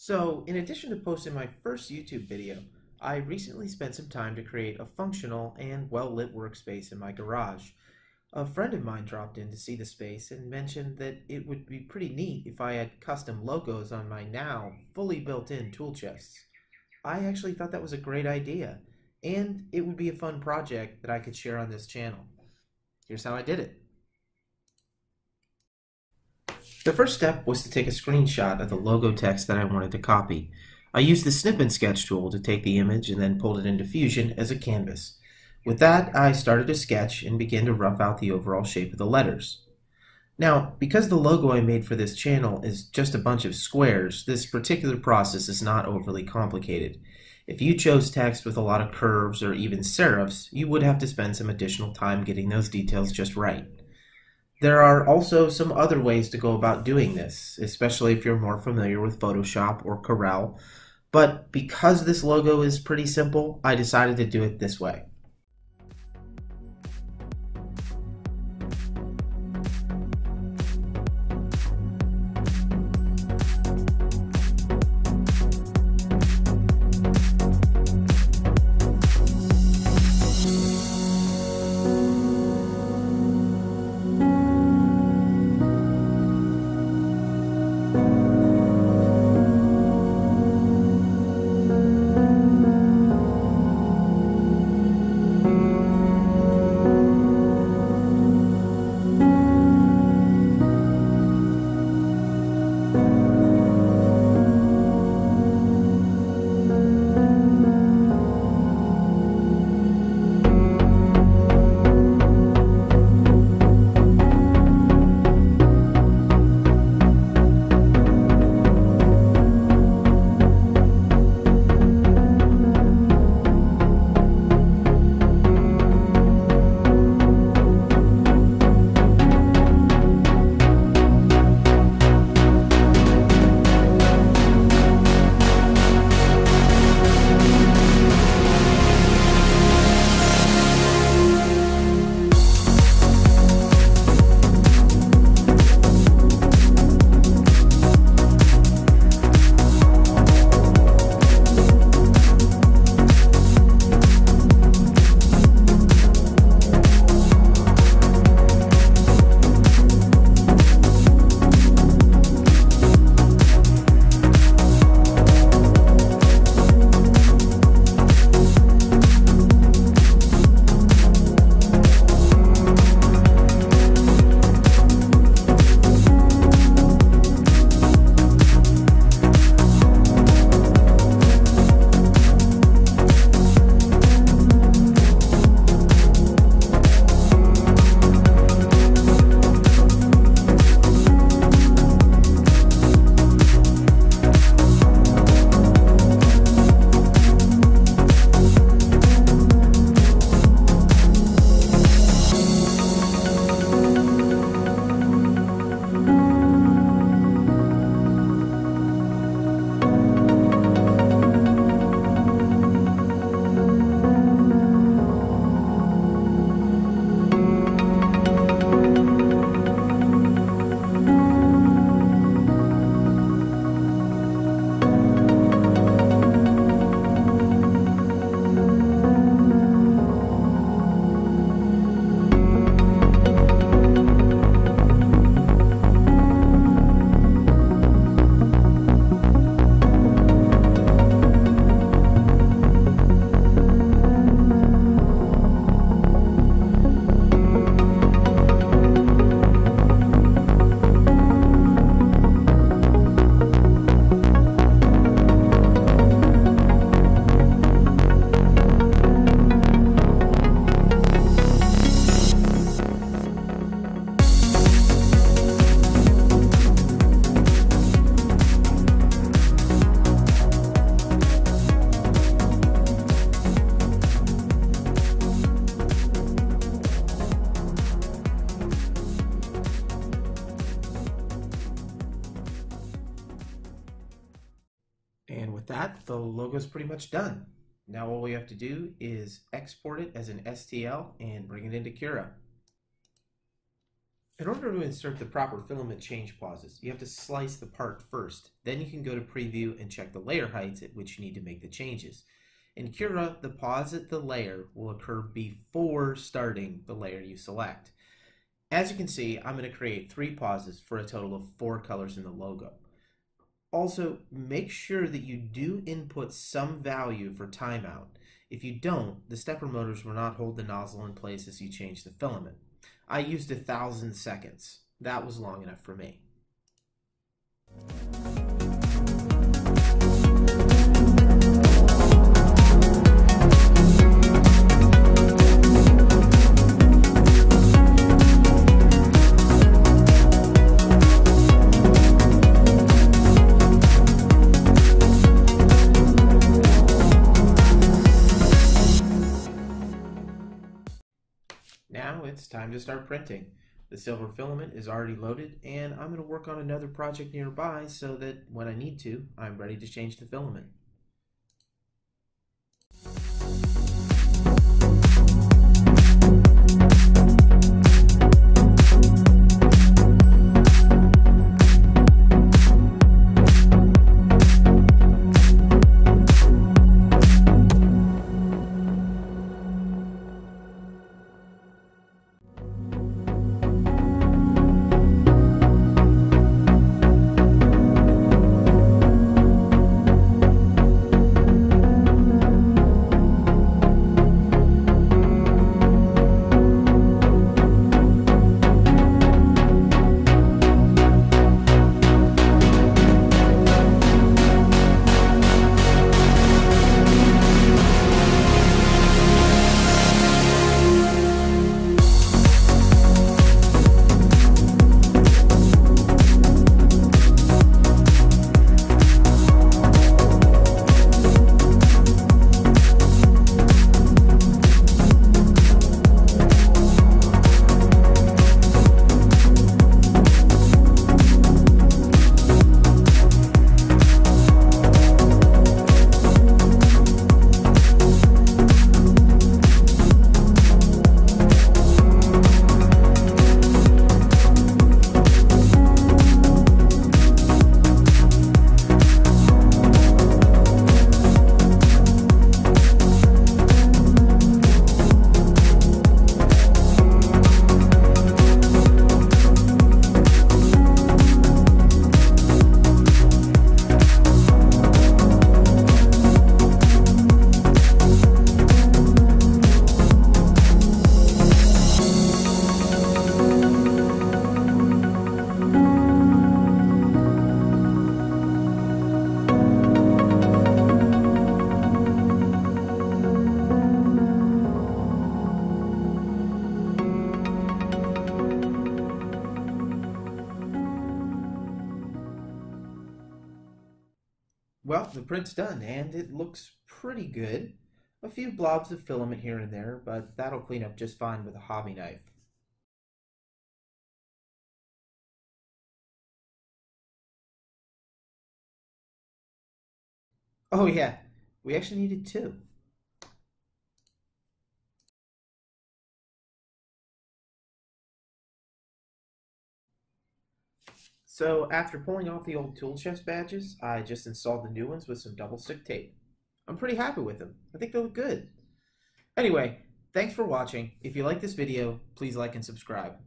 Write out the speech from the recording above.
So, in addition to posting my first YouTube video, I recently spent some time to create a functional and well-lit workspace in my garage. A friend of mine dropped in to see the space and mentioned that it would be pretty neat if I had custom logos on my now fully built-in tool chests. I actually thought that was a great idea, and it would be a fun project that I could share on this channel. Here's how I did it. The first step was to take a screenshot of the logo text that I wanted to copy. I used the Snip and Sketch tool to take the image and then pulled it into Fusion as a canvas. With that, I started to sketch and began to rough out the overall shape of the letters. Now, because the logo I made for this channel is just a bunch of squares, this particular process is not overly complicated. If you chose text with a lot of curves or even serifs, you would have to spend some additional time getting those details just right. There are also some other ways to go about doing this, especially if you're more familiar with Photoshop or Corel, but because this logo is pretty simple, I decided to do it this way. And with that, the logo is pretty much done. Now all we have to do is export it as an STL and bring it into Cura. In order to insert the proper filament change pauses, you have to slice the part first. Then you can go to preview and check the layer heights at which you need to make the changes. In Cura, the pause at the layer will occur before starting the layer you select. As you can see, I'm going to create 3 pauses for a total of 4 colors in the logo. Also, make sure that you do input some value for timeout. If you don't, the stepper motors will not hold the nozzle in place as you change the filament. I used 1,000 seconds. That was long enough for me. Now it's time to start printing. The silver filament is already loaded, and I'm going to work on another project nearby so that when I need to, I'm ready to change the filament. Well, the print's done, and it looks pretty good. A few blobs of filament here and there, but that'll clean up just fine with a hobby knife. Oh yeah, we actually needed 2. So after pulling off the old tool chest badges, I just installed the new ones with some double stick tape. I'm pretty happy with them. I think they look good. Anyway, thanks for watching. If you like this video, please like and subscribe.